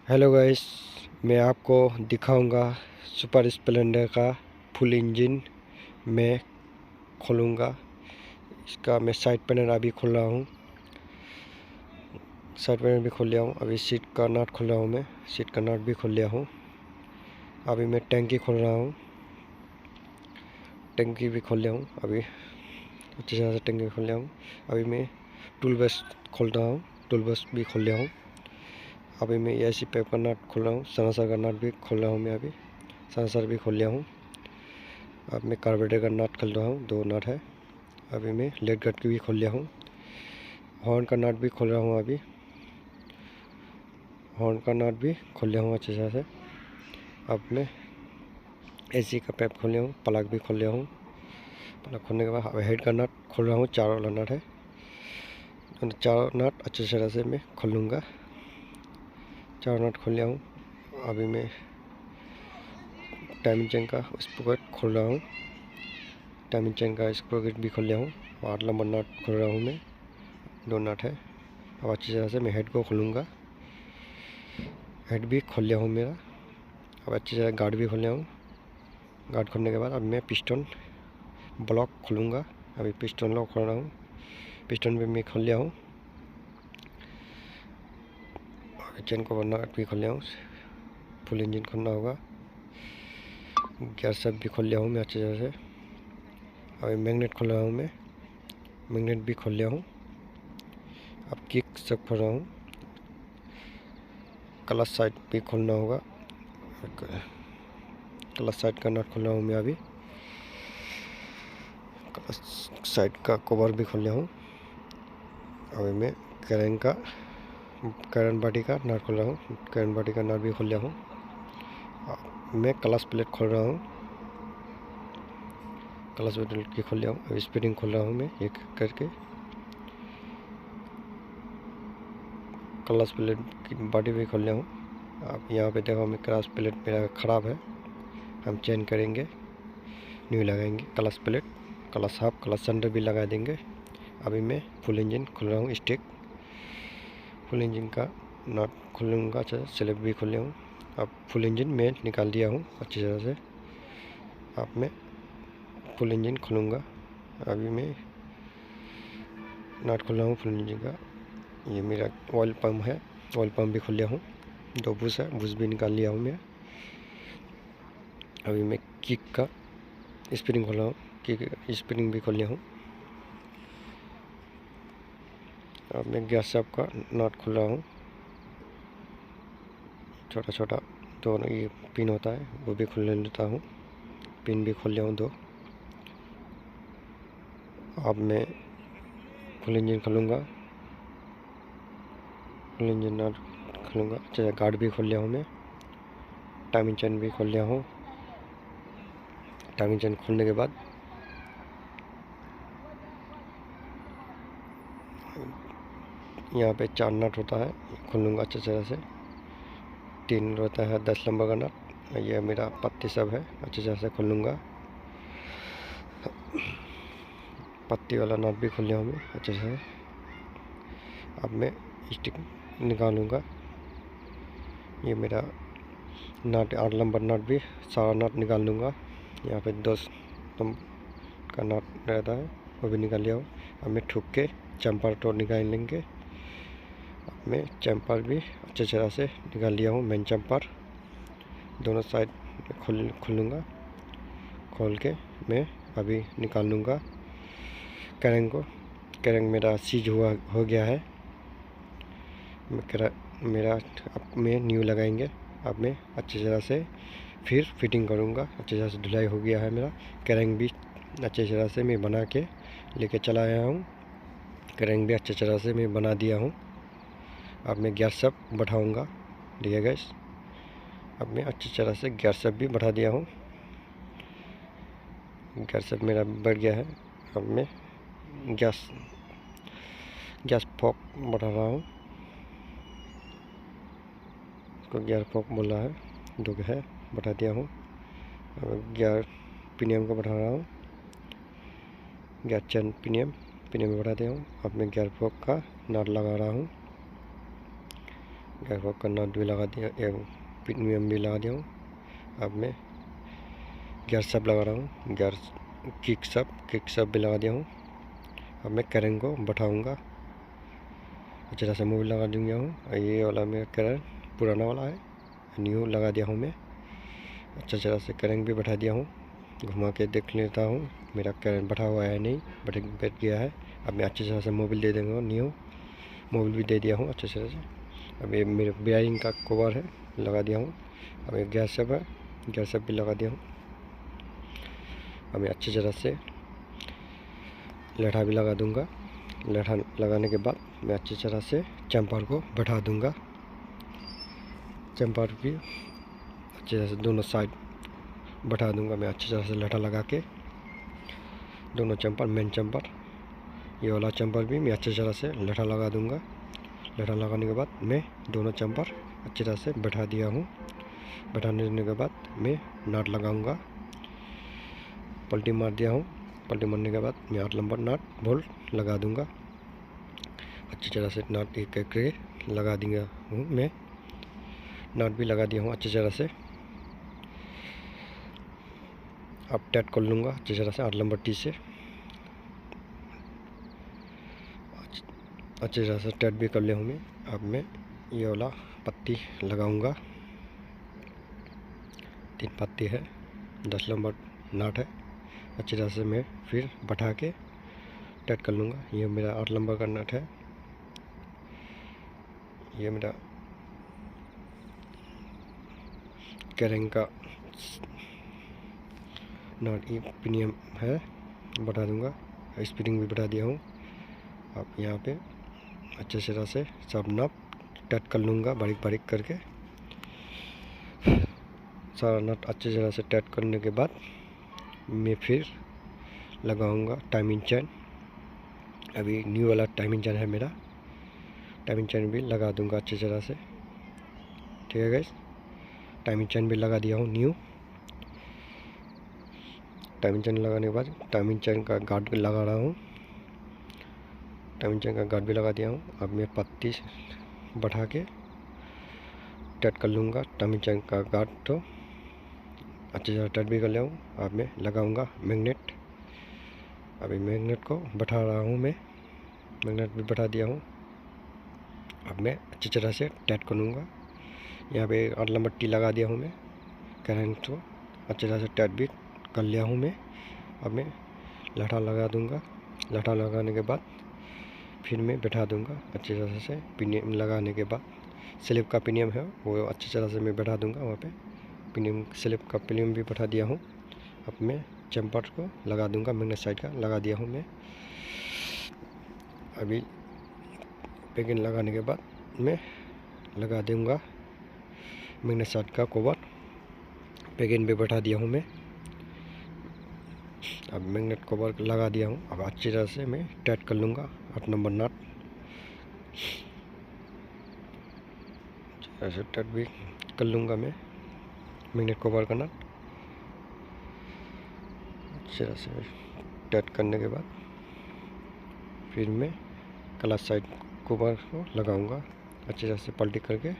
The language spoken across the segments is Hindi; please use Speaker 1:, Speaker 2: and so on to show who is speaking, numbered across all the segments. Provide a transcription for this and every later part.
Speaker 1: हेलो गाइस, मैं आपको दिखाऊंगा सुपर स्प्लेंडर का फुल इंजन मैं खोलूंगा। इसका मैं साइड पैनल अभी खोल रहा हूँ। साइड पैनल भी खोल लिया हूँ। अभी सीट का नट खोल रहा हूँ। मैं सीट का नट भी खोल लिया हूँ। अभी मैं टैंकी खोल रहा हूँ। टैंकी भी खोल लिया हूँ। अभी अच्छी तरह से टैंकी खोल लिया हूँ। अभी मैं टूल बस खोल रहा हूँ। टूल बस भी खोल लिया हूँ। अभी मैं एसी पाइप का नट खोल रहा हूँ। सनासर का नट भी खोल रहा हूँ। मैं अभी सनासर भी खोल लिया हूँ। अब मैं कार्बोरेटर का नट खोल रहा हूँ। 2 नट है। अभी मैं लेग गार्ड की भी खोल लिया हूँ। हॉर्न का नट भी खोल रहा हूँ। अभी हॉर्न का नट भी खोल लिया हूँ अच्छे से। अब मैं एसी का पाइप खोल लिया हूँ। प्लग भी खोल लिया हूँ। प्लग खोलने के बाद अब हेड का नट खोल रहा हूँ। 4 वाला नट है। 4 नट अच्छे तरह से मैं खोल लूँगा। 4 नट खोल लिया हूँ। अभी मैं टाइमिंग चेन का स्प्रोकेट खोल रहा हूँ। टाइमिंग चेन का स्प्रोकेट भी खोल लिया हूँ। 8 नंबर नट खोल रहा हूँ मैं। 2 नट है। अब अच्छी तरह से मैं हेड को खोलूँगा। हेड भी खोल लिया हूँ मेरा। अब अच्छी तरह गार्ड भी खोल लिया हूँ। गार्ड खोलने के बाद अब मैं पिस्टन ब्लॉक खोलूँगा। अभी पिस्टन लॉक खोल रहा हूँ। पिस्टन भी मैं खोल लिया हूँ। चेन को नट भी खोल लिया हूँ। फुल इंजन खोलना होगा। गियर सब भी खोल लिया हूँ मैं अच्छी तरह से। अभी मैग्नेट खोल रहा हूँ मैं। मैग्नेट भी खोल लिया हूँ। अब किक सब खोल रहा हूँ। क्लच साइड भी खोलना होगा। क्लच साइड का नट खोल रहा हूँ मैं अभी। क्लच साइड का कवर भी खोल लिया हूँ। अभी मैं करंट बॉडी का नट खोल रहा हूँ। करंट बॉडी का नट भी खोल लिया हूँ। मैं क्लच प्लेट खोल रहा हूँ। क्लच प्लेट की खोल लिया हूँ। अभी स्प्रिंग खोल रहा हूँ मैं एक करके। क्लच प्लेट की बॉडी भी खोल लिया हूँ। अब यहाँ पे देखो मैं क्लच प्लेट मेरा ख़राब है। हम चेंज करेंगे, न्यू लगाएंगे clutch plate. Clutch half clutch centre भी लगा देंगे। अभी मैं फुल इंजन खोल रहा हूँ। स्टिक फुल इंजन का नट खोलूँगा। अच्छा स्लैब भी खोल लिया हूँ। अब फुल इंजन मैं निकाल दिया हूँ अच्छी तरह से। अब मैं फुल इंजन खोलूँगा। अभी मैं नट खोल रहा हूँ फुल इंजन का। ये मेरा ऑयल पम्प है। ऑयल पम्प भी खोल लिया हूँ। 2 बुश है। बुश भी निकाल लिया हूँ मैं। अभी मैं किक का स्प्रिंग खोल रहा हूँ। किक स्प्रिंग भी खोल लिया हूँ। अब मैं गैस सब का नट खोल रहा हूँ। छोटा छोटा दोनों ये पिन होता है वो भी खोल लेता हूँ। पिन भी खोल लिया हूँ 2। अब मैं फुल इंजन खोलूँगा। फुल इंजन नट खोलूँगा। अच्छा गार्ड भी खोल लिया हूँ मैं। टाइमिंग चेन भी खोल लिया हूँ। टाइमिंग चेन खोलने के बाद यहाँ पे 4 नट होता है, खोल लूँगा अच्छे तरह से। 3 होता है 10 नंबर का नट। ये मेरा पत्ती सब है, अच्छी तरह से खोल लूँगा। पत्ती वाला नट भी खोल लिया हूँ मैं अच्छे से। अब मैं स्टिक निकालूँगा। ये मेरा नट 8 नंबर नट भी सारा नट निकाल लूँगा। यहाँ पे 10 नंबर का नट रहता है वो भी निकाल लिया हूँ। अब मैं ठुक के चैम्पर तो निकाल लेंगे। अब मैं चैम्पर भी अच्छे तरह से निकाल लिया हूँ। मेन चैम्पर दोनों साइड खोलूँगा। खोल के मैं अभी निकाल लूँगा कैरेंग को। कैरेंग मेरा सीज हो गया है। मेरा अब मैं न्यू लगाएंगे। अब मैं अच्छी तरह से फिर फिटिंग करूँगा। अच्छी तरह से धुलाई हो गया है मेरा। कैरेंग भी अच्छी तरह से मैं बना के लेके चला आया हूँ। कैरेंग भी अच्छी तरह से मैं बना दिया हूँ। अब मैं गैस सब बढ़ाऊँगा। ठीक है। अब मैं अच्छी तरह से गैस सब भी बढ़ा दिया हूँ। गैस सब मेरा बढ़ गया है। अब मैं गैस फॉक बढ़ा रहा हूँ। इसको गियर फॉक बोल रहा है। 2 है, बढ़ा दिया हूँ। अब गियर पिनियम को बढ़ा रहा हूँ। गियर चेन पिनियम बढ़ा दिया हूँ। अब मैं गियर फॉक का नट लगा रहा हूँ। एयरबॉक्स का नट भी लगा दिया, प्रीमियम भी लगा दिया हूँ। अब मैं गियर सब लगा रहा हूँ, गियर किक सब भी लगा दिया हूँ। अब मैं कैरेन को बैठाऊँगा, अच्छी तरह से मूव लगा दूँगा हूँ। ये वाला मेरा कैरेन पुराना वाला है, न्यू लगा दिया हूँ मैं। अच्छा तरह से कैरेन भी बैठा दिया हूँ। घुमा के देख लेता हूँ मेरा कैरेन बैठा हुआ है नहीं, बैठ गया है। अब मैं अच्छी तरह से मोबिल दे देंगे, न्यू मोबिल भी दे दिया हूँ अच्छी तरह से। अब ये मेरे बेयरिंग का कवर है, लगा दिया हूँ। अब ये गियर सब है, गियर सब भी लगा दिया हूँ। अब मैं अच्छी तरह से लठा भी लगा दूंगा। लठा लगाने के बाद मैं अच्छी तरह से चैम्पर को बैठा दूंगा। चैम्पर भी अच्छी तरह से दोनों साइड बैठा दूंगा मैं अच्छी तरह से लठा लगा के। दोनों चैम्पर, मेन चैम्पर, ये वाला चैम्पर भी मैं अच्छी तरह से लठा लगा दूंगा। लठा लगाने के बाद मैं दोनों चैम्पर अच्छी तरह से बैठा दिया हूँ। बैठाने के बाद मैं नट लगाऊंगा, पल्टी मार दिया हूँ। पल्टी मारने के बाद मैं 8 नंबर नट बोल्ट लगा दूंगा। अच्छी तरह से नट एक करके लगा दूंगा हूँ मैं। नट भी लगा दिया हूँ अच्छी तरह से। अब टाइट कर लूँगा अच्छी तरह से 8 नंबर टी से। अच्छी तरह से टाइट भी कर लिया हूँ मैं। अब मैं ये वाला पत्ती लगाऊंगा, 3 पत्ती है, 10 नंबर नट है। अच्छी तरह से मैं फिर बैठा के टाइट कर लूँगा। ये मेरा 8 नंबर का नट है, ये मेरा कैरेन का नट ये प्रीमियम है, बैठा दूँगा। स्प्रिंग भी बैठा दिया हूँ। अब यहाँ पे अच्छे तरह से सब नट टाइट कर लूँगा, बारीक बारीक करके। सारा नट अच्छी तरह से टाइट करने के बाद मैं फिर लगाऊंगा टाइमिंग चेन। अभी न्यू वाला टाइमिंग चेन है मेरा, टाइमिंग चेन भी लगा दूंगा अच्छी तरह से। ठीक है गाइस, टाइमिंग चेन भी लगा दिया हूँ न्यू। टाइमिंग चेन लगाने के बाद टाइमिंग चेन का गार्ड लगा रहा हूँ। टाइमिंग चेन का गार्ड भी लगा दिया हूँ। अब मैं पत्ती बढ़ा के टाइट कर लूँगा टाइमिंग चेन का गार्ड, तो अच्छी तरह टाइट भी कर लिया हूँ। अब मैं लगाऊंगा मैग्नेट। अभी मैग्नेट को बैठा रहा हूँ मैं, मैग्नेट भी बैठा दिया हूँ। अब मैं अच्छी तरह से टाइट करूँगा। यहाँ पे 8 नंबर टी लगा दिया हूँ मैं, करंट को अच्छी तरह से टाइट भी कर लिया हूँ मैं। अब मैं लठा लगा दूँगा। लठा लगाने के बाद फिर मैं बैठा दूँगा अच्छी तरह से। पिनियम लगाने के बाद स्लिप का पिनियम है वो अच्छी तरह से मैं बैठा दूँगा वहाँ पे। पिनियम स्लिप का पिनियम भी बैठा दिया हूँ। अब मैं चैम्पर को लगा दूँगा, मैग्नेट साइड का लगा दिया हूँ मैं। अभी पैकिंग लगाने के बाद मैं लगा दूँगा मैग्नेट साइड का कवर। पैकिंग भी बैठा दिया हूँ मैं। अब मैग्नेट कवर लगा दिया हूँ। अब अच्छी तरह से मैं टाइट कर लूँगा 8 नंबर नट। ऐसे टाइट भी कर लूँगा मैं मैग्नेट कवर का नट। अच्छी तरह से टाइट करने के बाद फिर मैं क्लच साइड कवर को लगाऊंगा अच्छी तरह से पलटी करके।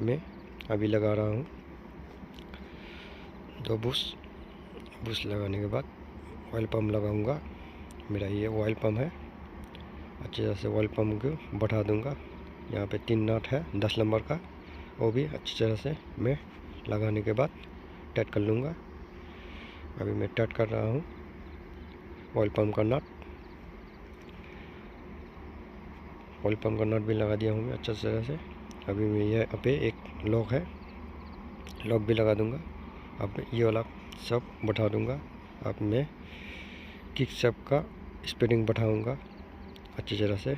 Speaker 1: मैं अभी लगा रहा हूँ 2 बुश लगाने के बाद ऑयल पम्प लगाऊंगा। मेरा ये ऑयल पम्प है, अच्छी तरह से ऑयल पम्प को बैठा दूंगा। यहाँ पे 3 नट है 10 नंबर का, वो भी अच्छी तरह से मैं लगाने के बाद टाइट कर लूँगा। अभी मैं टाइट कर रहा हूँ ऑयल पम्प का नट। ऑयल पम्प का नट भी लगा दिया हूँ मैं अच्छी तरह से। अभी मैं यहाँ पे एक लॉक है, लॉक भी लगा दूँगा। अब ये वाला सब बैठा दूँगा। अब मैं किक सब का स्प्रिंग बैठाऊँगा अच्छी तरह से।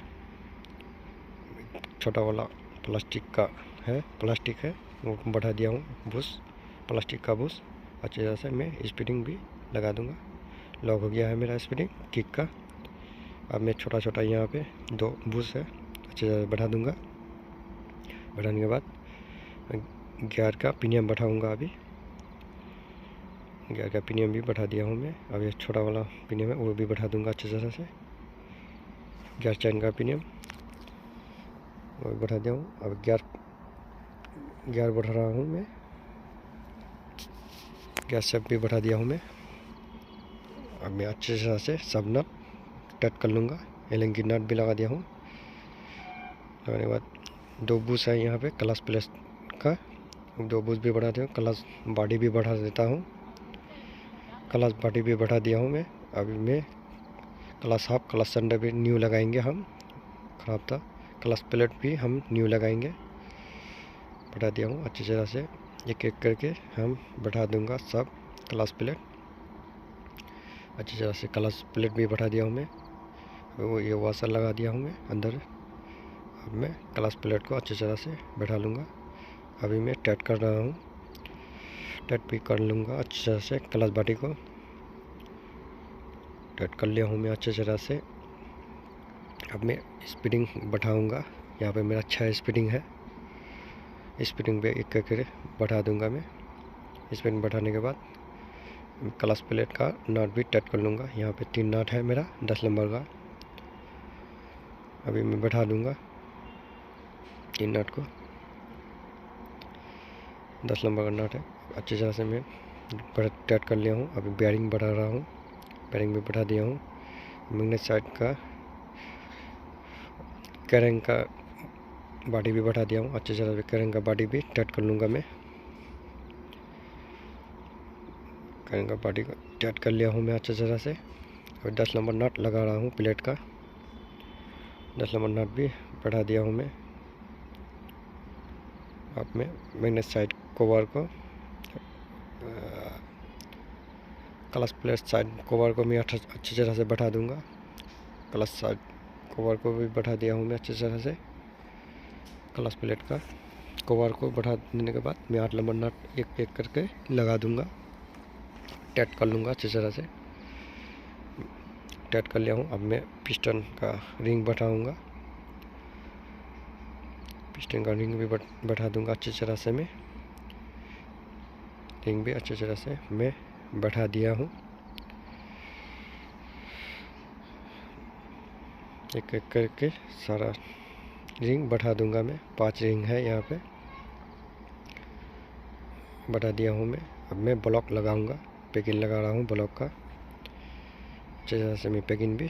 Speaker 1: छोटा वाला प्लास्टिक का है, प्लास्टिक है वो बैठा दिया हूँ, बुश प्लास्टिक का बुश। अच्छी तरह से मैं स्प्रिंग भी लगा दूँगा। लॉक हो गया है मेरा स्प्रिंग किक का। अब मैं छोटा छोटा यहाँ पे 2 बुश है अच्छी तरह से बैठा दूँगा। बैठाने के बाद गियर का पिनियम बैठाऊँगा। अभी गियर का पिनियम भी बैठा दिया हूँ मैं। अब ये छोटा वाला पिनियम है वो भी बैठा दूँगा अच्छी तरह से। गियर चैन का पिनियम वो भी बैठा दिया हूँ। अब गियर गियर बढ़ा रहा हूँ मैं, गैस सेप भी बढ़ा दिया हूँ मैं। अब मैं अच्छे तरह से सब नट टाइट कर लूँगा। एलिंग की नट भी लगा दिया हूँ। लगाने के बाद 2 बूस है यहाँ पे क्लच प्लेट का, 2 बूस भी बढ़ा दिया हूँ। क्लच बॉडी भी बढ़ा देता हूँ, क्लच बॉडी भी बढ़ा दिया हूँ मैं। अभी मैं क्लच हाफ, क्लच सेंटर भी न्यू लगाएंगे हम, ख़राब था। क्लच प्लेट भी हम न्यू लगाएंगे। बढ़ा दिया हूँ अच्छी तरह से, एक एक करके हम बढ़ा दूंगा सब क्लच प्लेट अच्छी तरह से। क्लच प्लेट भी बढ़ा दिया हूँ मैं। वो ये वाशर लगा दिया हूँ मैं अंदर। अब मैं क्लच प्लेट को अच्छी तरह से बैठा लूँगा। अभी मैं टाइट कर रहा हूँ, टाइट भी कर लूँगा अच्छी तरह से। क्लच बॉडी को टाइट कर लिया हूँ मैं अच्छी तरह से। अब मैं स्पीडिंग बढ़ाऊँगा। यहाँ पे मेरा 6 स्पीडिंग है, स्पीडिंग पे एक करके बढ़ा दूँगा मैं। स्पीडिंग बढ़ाने के बाद क्लच प्लेट का नट भी टाइट कर लूँगा। यहाँ पे 3 नट है मेरा 10 नंबर का। अभी मैं बैठा दूँगा 3 नट को, 10 नंबर का नट है। अच्छी तरह से मैं टाइट कर लिया हूँ। अभी बेयरिंग बढ़ा रहा हूँ, बेयरिंग भी बढ़ा दिया हूँ। मैग्नेट साइड का कैरिंग का बॉडी भी बढ़ा दिया हूँ अच्छी तरह से। कैरिंग का बॉडी भी टाइट कर लूँगा मैं। कैरिंग का बॉडी को टाइट कर लिया हूँ मैं अच्छी तरह से। और 10 नंबर नट लगा रहा हूँ प्लेट का, 10 नंबर नट भी बढ़ा दिया हूँ मैं। अब मैं मैग्नेट साइड कवर को, क्लच प्लेट साइड कवर को मैं अच्छी तरह से बढ़ा दूँगा। क्लच साइड कवर को भी बढ़ा दिया हूँ मैं अच्छी तरह से। क्लच प्लेट का कवर को बढ़ा देने के बाद मैं 8 नंबर नट एक एक करके लगा दूँगा, टाइट कर लूँगा अच्छी तरह से। टाइट कर लिया हूँ। अब मैं पिस्टन का रिंग बढ़ाऊँगा, पिस्टन का रिंग भी बढ़ा दूँगा अच्छी तरह से मैं। रिंग भी अच्छी तरह से मैं बढ़ा दिया हूँ। एक एक करके सारा रिंग बढ़ा दूँगा मैं। 5 रिंग है यहाँ पे, बढ़ा दिया हूँ मैं। अब मैं ब्लॉक लगाऊंगा, पैकिंग लगा रहा हूँ ब्लॉक का। अच्छी तरह से मैं पैकिंग भी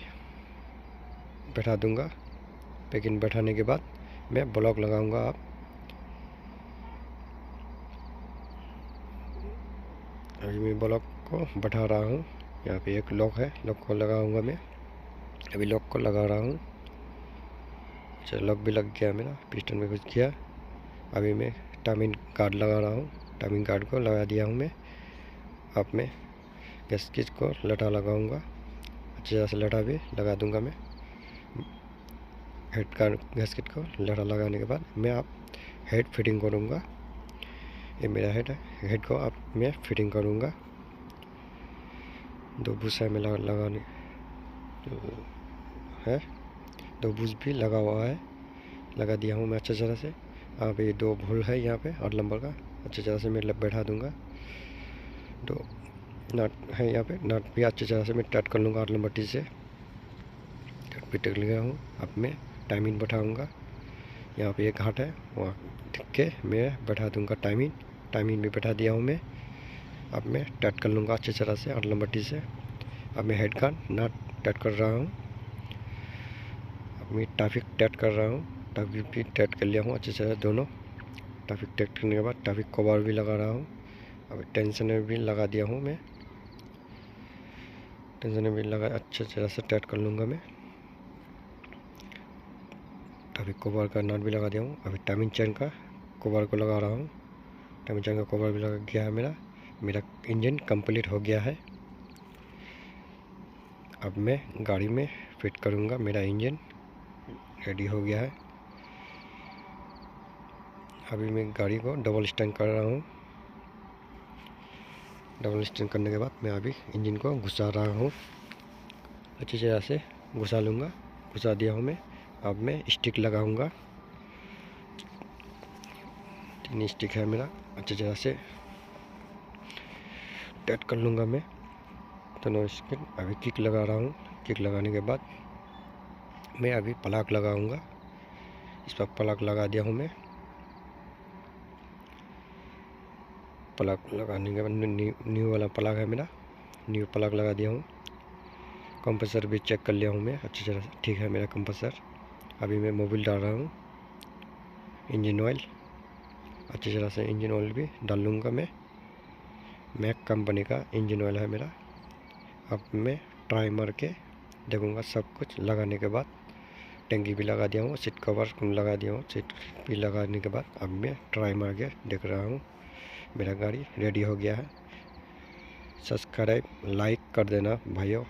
Speaker 1: बैठा दूंगा। पैकिंग बैठाने के बाद मैं ब्लॉक लगाऊंगा। आप अभी मैं ब्लॉक को बैठा रहा हूँ। यहाँ पे एक लॉक है, लॉक को लगाऊंगा मैं। अभी लॉक को लगा रहा हूँ। अच्छा, लॉक भी लग गया मेरा, पिस्टन में घुस गया। अभी मैं टाइमिंग गार्ड लगा रहा हूँ, टाइमिंग गार्ड को लगा दिया हूँ मैं। अब मैं गैस्केट को लटा लगाऊंगा, अच्छी तरह से लटा भी लगा दूंगा मैं। हेड का गैस्केट को लटा लगाने के बाद मैं आप हेड फिटिंग करूंगा। ये मेरा हेड है, हेड को अब मैं फिटिंग करूंगा। 2 बुश है मैं लगाने है, 2 बुश भी लगा हुआ है, लगा दिया हूँ मैं अच्छी तरह से। अब ये 2 होल है यहाँ पे 8 नंबर का, अच्छी तरह से मैं बैठा दूंगा। 2 नट है यहाँ पे, नट भी अच्छी तरह से मैं टाइट कर लूँगा 8 नंबर टी से। टाइट भी टेक लिया हूँ। अब मैं टाइमिंग बैठाऊँगा। यहाँ पे एक घाट है, वहाँ टिक के मैं बैठा दूँगा टाइमिंग। टाइमिंग भी बैठा दिया हूँ मैं। अब मैं टाइट कर लूँगा अच्छी तरह से 8 नंबर टी से। अब मैं हेड का नट टाइट कर रहा हूँ। अब मैं ट्रैफिक टाइट कर रहा हूँ, ट्रैफिक भी टाइट कर लिया हूँ अच्छी तरह दोनों। ट्रैफिक टाइट करने के बाद ट्रैफिक कवर भी लगा रहा हूँ। अब टेंशन भी लगा दिया हूँ मैं, टेंशन भी लगा अच्छी तरह से टाइट कर लूँगा मैं। ट्रैफिक कवर का नट भी लगा दिया हूँ। अभी टाइमिंग चेन का कवर को लगा रहा हूँ। टाइमिंग चेन का कवर भी लगा गया है मेरा इंजन कंप्लीट हो गया है। अब मैं गाड़ी में फिट करूँगा, मेरा इंजन रेडी हो गया है। अभी मैं गाड़ी को डबल स्टैंड कर रहा हूँ। डबल स्टैंड करने के बाद मैं अभी इंजन को घुसा रहा हूँ, अच्छी तरह से घुसा लूँगा। घुसा दिया हूँ मैं। अब मैं स्टिक लगाऊँगा, 3 स्टिक है मेरा, अच्छी तरह से टाइट कर लूँगा मैं दोनों स्टिक। अभी किक लगा रहा हूँ। किक लगाने के बाद मैं अभी प्लग लगाऊँगा। इस पर प्लग लगा दिया हूँ मैं। प्लग लगाने के बाद न्यू वाला प्लग है मेरा, न्यू प्लग लगा दिया हूँ। कंप्रेसर भी चेक कर लिया हूँ मैं अच्छी तरह से, ठीक है मेरा कंप्रेसर। अभी मैं मोबिल डाल रहा हूँ, इंजन ऑयल अच्छी तरह से, इंजन ऑयल भी डाल लूँगा मैं। मैक कंपनी का इंजन ऑयल है मेरा। अब मैं ट्राई मार के देखूँगा सब कुछ लगाने के बाद। टंकी भी लगा दिया हूँ, सीट कवर लगा दिया हूँ, सीट भी लगाने के बाद अब मैं ट्राई मार के देख रहा हूँ। मेरा गाड़ी रेडी हो गया है। सब्सक्राइब लाइक कर देना भाइयों।